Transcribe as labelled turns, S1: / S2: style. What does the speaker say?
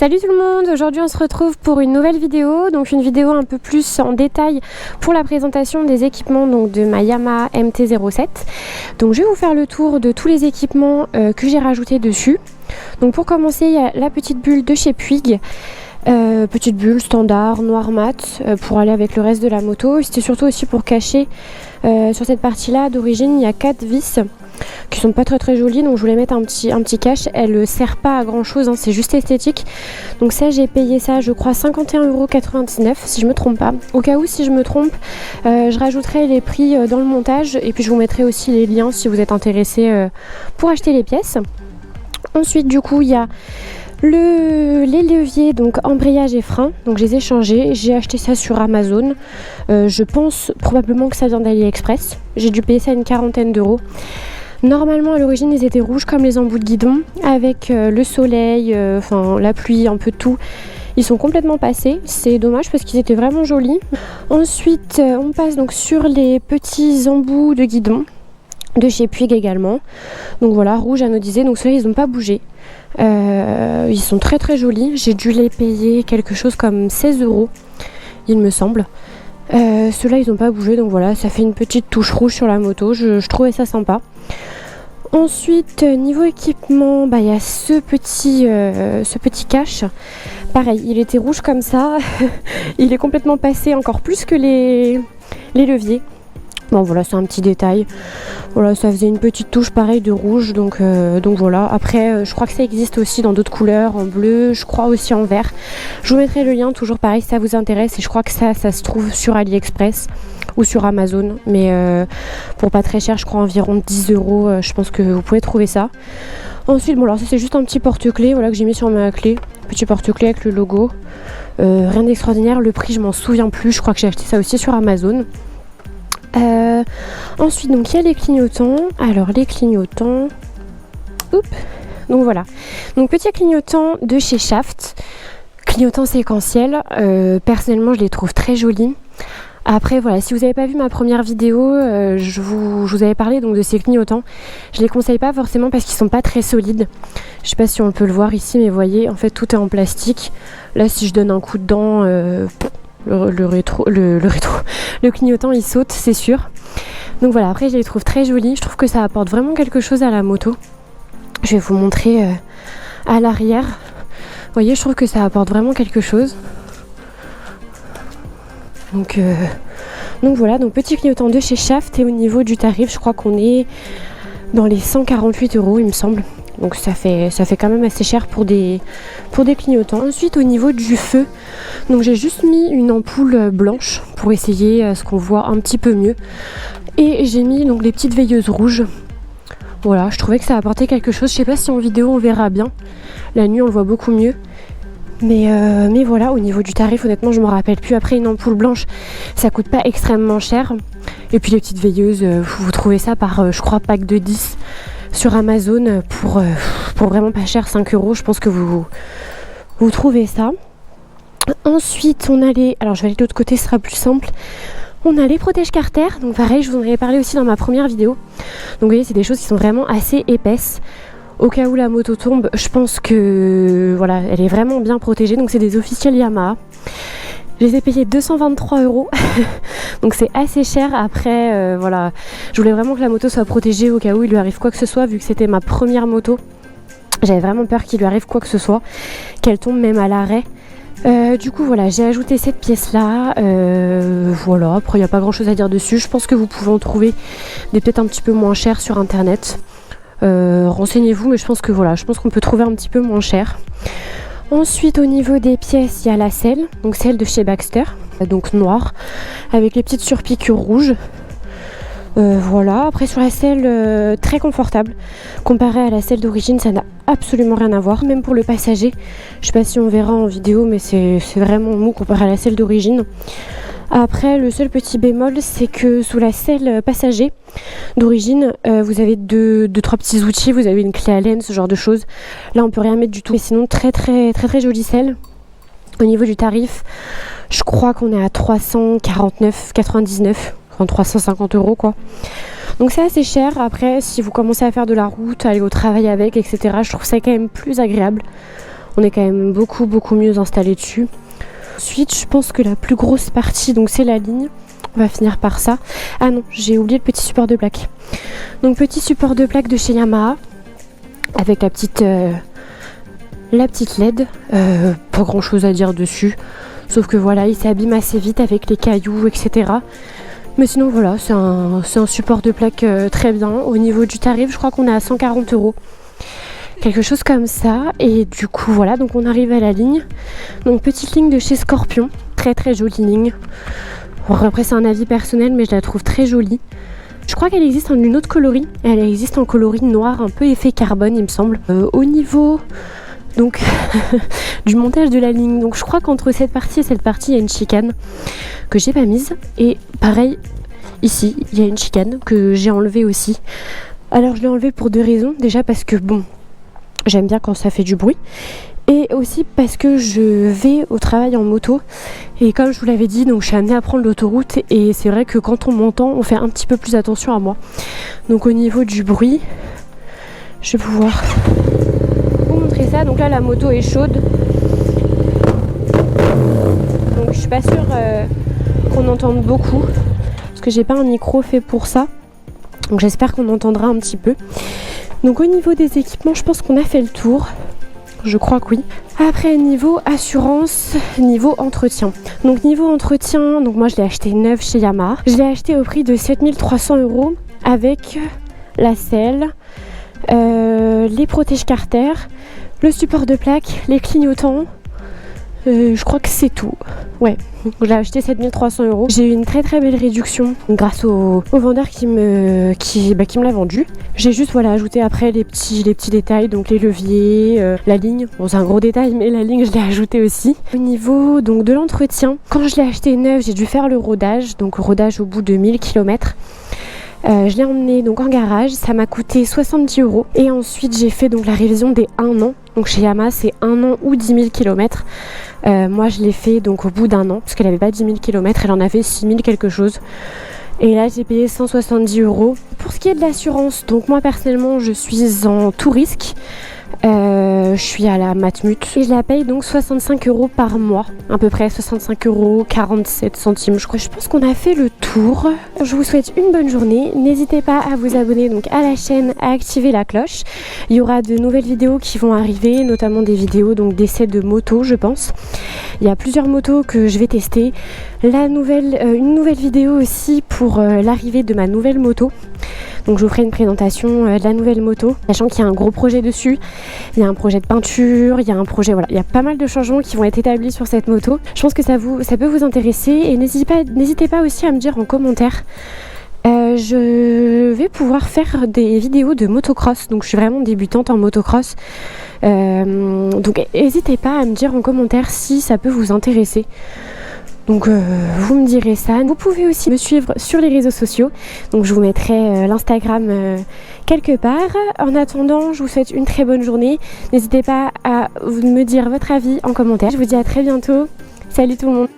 S1: Salut tout le monde, aujourd'hui on se retrouve pour une nouvelle vidéo, donc une vidéo un peu plus en détail pour la présentation des équipements donc de ma Yamaha MT-07. Donc je vais vous faire le tour de tous les équipements que j'ai rajoutés dessus. Donc pour commencer, il y a la petite bulle de chez Puig. Petite bulle standard noir mat pour aller avec le reste de la moto. C'était surtout aussi pour cacher sur cette partie là. D'origine il y a 4 vis qui sont pas très jolies, donc je voulais mettre un petit cache. Elle ne sert pas à grand chose, hein, c'est juste esthétique. Donc ça, j'ai payé ça je crois 51,99 € si je me trompe pas. Au cas où si je me trompe, je rajouterai les prix dans le montage et puis je vous mettrai aussi les liens si vous êtes intéressé pour acheter les pièces. Ensuite du coup il y a les leviers, donc embrayage et frein, donc je les ai changés. J'ai acheté ça sur Amazon. Je pense probablement que ça vient d'AliExpress. J'ai dû payer ça une quarantaine d'euros. Normalement à l'origine ils étaient rouges comme les embouts de guidon. Avec le soleil, la pluie, un peu de tout. Ils sont complètement passés. C'est dommage parce qu'ils étaient vraiment jolis. Ensuite on passe donc sur les petits embouts de guidon de chez Puig également. Donc voilà, rouge anodisé. Donc ceux-là ils n'ont pas bougé. Ils sont très jolis. J'ai dû les payer quelque chose comme 16 € il me semble. Ceux-là ils n'ont pas bougé, donc voilà, ça fait une petite touche rouge sur la moto. Je trouvais ça sympa. Ensuite niveau équipement, il y a ce petit cache. Pareil, il était rouge comme ça. Il est complètement passé, encore plus que les leviers. Bon voilà, c'est un petit détail. Voilà, ça faisait une petite touche pareil de rouge, donc voilà. Après je crois que ça existe aussi dans d'autres couleurs, en bleu, je crois aussi en vert. Je vous mettrai le lien, toujours pareil si ça vous intéresse. Et je crois que ça se trouve sur AliExpress ou sur Amazon, mais pour pas très cher, je crois environ 10 €. Je pense que vous pouvez trouver ça. Ensuite bon alors ça c'est juste un petit porte-clés, voilà, que j'ai mis sur ma clé. Petit porte-clés avec le logo. Rien d'extraordinaire. Le prix je m'en souviens plus, je crois que j'ai acheté ça aussi sur Amazon. Ensuite donc il y a les clignotants. Alors les clignotants, donc voilà, donc petit clignotant de chez Shaft, clignotant séquentiel. Personnellement je les trouve très jolis. Après voilà, si vous n'avez pas vu ma première vidéo, je vous avais parlé donc de ces clignotants. Je les conseille pas forcément parce qu'ils sont pas très solides. Je sais pas si on peut le voir ici, mais vous voyez, en fait tout est en plastique. Là si je donne un coup de dent, le clignotant il saute, c'est sûr. Donc voilà, après je les trouve très jolis. Je trouve que ça apporte vraiment quelque chose à la moto. Je vais vous montrer à l'arrière. Vous voyez, je trouve que ça apporte vraiment quelque chose. Donc voilà, donc petit clignotant de chez Shaft. Et au niveau du tarif, je crois qu'on est dans les 148 € il me semble. Donc ça fait quand même assez cher pour des clignotants. Ensuite au niveau du feu, donc j'ai juste mis une ampoule blanche pour essayer ce qu'on voit un petit peu mieux. Et j'ai mis donc les petites veilleuses rouges. Voilà, je trouvais que ça apportait quelque chose. Je sais pas si en vidéo on verra bien. La nuit on le voit beaucoup mieux. Mais voilà, au niveau du tarif, honnêtement, je me rappelle plus. Après, une ampoule blanche, ça coûte pas extrêmement cher. Et puis les petites veilleuses, vous trouvez ça par, je crois, pack de 10 sur Amazon pour vraiment pas cher, 5 €. Je pense que vous trouvez ça. Ensuite, on a les... Alors, je vais aller de l'autre côté, ce sera plus simple. On a les protèges Carter. Donc pareil, je vous en avais parlé aussi dans ma première vidéo. Donc vous voyez, c'est des choses qui sont vraiment assez épaisses. Au cas où la moto tombe, je pense que voilà, elle est vraiment bien protégée. Donc c'est des officiels Yamaha. Je les ai payés 223 €. Donc c'est assez cher. Après voilà, je voulais vraiment que la moto soit protégée au cas où il lui arrive quoi que ce soit, vu que c'était ma première moto. J'avais vraiment peur qu'il lui arrive quoi que ce soit, qu'elle tombe même à l'arrêt. Du coup voilà, j'ai ajouté cette pièce là. Voilà, après il n'y a pas grand chose à dire dessus. Je pense que vous pouvez en trouver des peut-être un petit peu moins chers sur internet. Renseignez-vous, mais je pense qu'on peut trouver un petit peu moins cher. Ensuite au niveau des pièces, il y a la selle, donc celle de chez Baxter, donc noire, avec les petites surpiqûres rouges. Voilà, après sur la selle, très confortable. Comparé à la selle d'origine, ça n'a absolument rien à voir. Même pour le passager, je sais pas si on verra en vidéo, mais c'est vraiment mou comparé à la selle d'origine. Après, le seul petit bémol, c'est que sous la selle passager d'origine, vous avez trois petits outils. Vous avez une clé Allen, ce genre de choses. Là, on peut rien mettre du tout. Mais sinon, très jolie selle. Au niveau du tarif, je crois qu'on est à 349,99 €, enfin 350 € quoi. Donc c'est assez cher. Après, si vous commencez à faire de la route, aller au travail avec, etc., je trouve ça quand même plus agréable. On est quand même beaucoup mieux installé dessus. Ensuite, je pense que la plus grosse partie, donc c'est la ligne. On va finir par ça. Ah non, j'ai oublié le petit support de plaque. Donc petit support de plaque de chez Yamaha avec la petite LED. Pas grand chose à dire dessus. Sauf que voilà, il s'abîme assez vite avec les cailloux, etc. Mais sinon voilà, c'est un support de plaque très bien. Au niveau du tarif, je crois qu'on est à 140 €. Quelque chose comme ça. Et du coup voilà, donc on arrive à la ligne. Donc petite ligne de chez Scorpion. Très jolie ligne. Bon, après c'est un avis personnel, mais je la trouve très jolie. Je crois qu'elle existe en une autre coloris. Elle existe en coloris noir, un peu effet carbone il me semble. Au niveau donc du montage de la ligne, donc je crois qu'entre cette partie et cette partie il y a une chicane que j'ai pas mise. Et pareil ici il y a une chicane que j'ai enlevée aussi. Alors je l'ai enlevée pour 2 raisons. Déjà parce que bon, j'aime bien quand ça fait du bruit. Et aussi parce que je vais au travail en moto. Et comme je vous l'avais dit, donc je suis amenée à prendre l'autoroute. Et c'est vrai que quand on m'entend, on fait un petit peu plus attention à moi. Donc au niveau du bruit, je vais pouvoir vous montrer ça. Donc là la moto est chaude. Donc je suis pas sûre qu'on entende beaucoup. Parce que j'ai pas un micro fait pour ça. Donc j'espère qu'on entendra un petit peu. Donc au niveau des équipements, je pense qu'on a fait le tour. Je crois que oui. Après niveau assurance, niveau entretien. Donc niveau entretien, donc moi je l'ai acheté neuf chez Yamaha. Je l'ai acheté au prix de 7300 € avec la selle, les protèges carter, le support de plaque, les clignotants. Je crois que c'est tout. Ouais, j'ai acheté 7300 €. J'ai eu une très belle réduction grâce au vendeur qui me l'a vendu. J'ai juste voilà ajouté après les petits détails, donc les leviers, la ligne. Bon, c'est un gros détail, mais la ligne je l'ai ajouté aussi. Au niveau donc de l'entretien, quand je l'ai acheté neuf, j'ai dû faire le rodage, donc rodage au bout de 1000 km. Je l'ai emmené donc en garage, ça m'a coûté 70 €. Et ensuite j'ai fait donc la révision des 1 an. Donc chez Yamaha c'est 1 an ou 10 000 km. Moi je l'ai fait donc au bout d'1 an, parce qu'elle avait pas 10 000 km, elle en avait 6 000 quelque chose. Et là j'ai payé 170 €. Pour ce qui est de l'assurance, donc moi personnellement je suis en tout risque. Je suis à la Matmut et je la paye donc 65 € par mois, à peu près 65 € 47 centimes je crois. Je pense qu'on a fait le tour. Je vous souhaite une bonne journée. N'hésitez pas à vous abonner donc à la chaîne, à activer la cloche. Il y aura de nouvelles vidéos qui vont arriver, notamment des vidéos donc d'essais de moto je pense. Il y a plusieurs motos que je vais tester. Une nouvelle vidéo aussi pour l'arrivée de ma nouvelle moto. Donc je vous ferai une présentation de la nouvelle moto, sachant qu'il y a un gros projet dessus. Il y a un projet de peinture, il y a un projet, voilà, il y a pas mal de changements qui vont être établis sur cette moto. Je pense que ça peut vous intéresser et n'hésitez pas aussi à me dire en commentaire. Je vais pouvoir faire des vidéos de motocross, donc je suis vraiment débutante en motocross. Donc n'hésitez pas à me dire en commentaire si ça peut vous intéresser. Donc vous me direz ça. Vous pouvez aussi me suivre sur les réseaux sociaux. Donc je vous mettrai l'Instagram quelque part. En attendant, je vous souhaite une très bonne journée. N'hésitez pas à me dire votre avis en commentaire. Je vous dis à très bientôt. Salut tout le monde.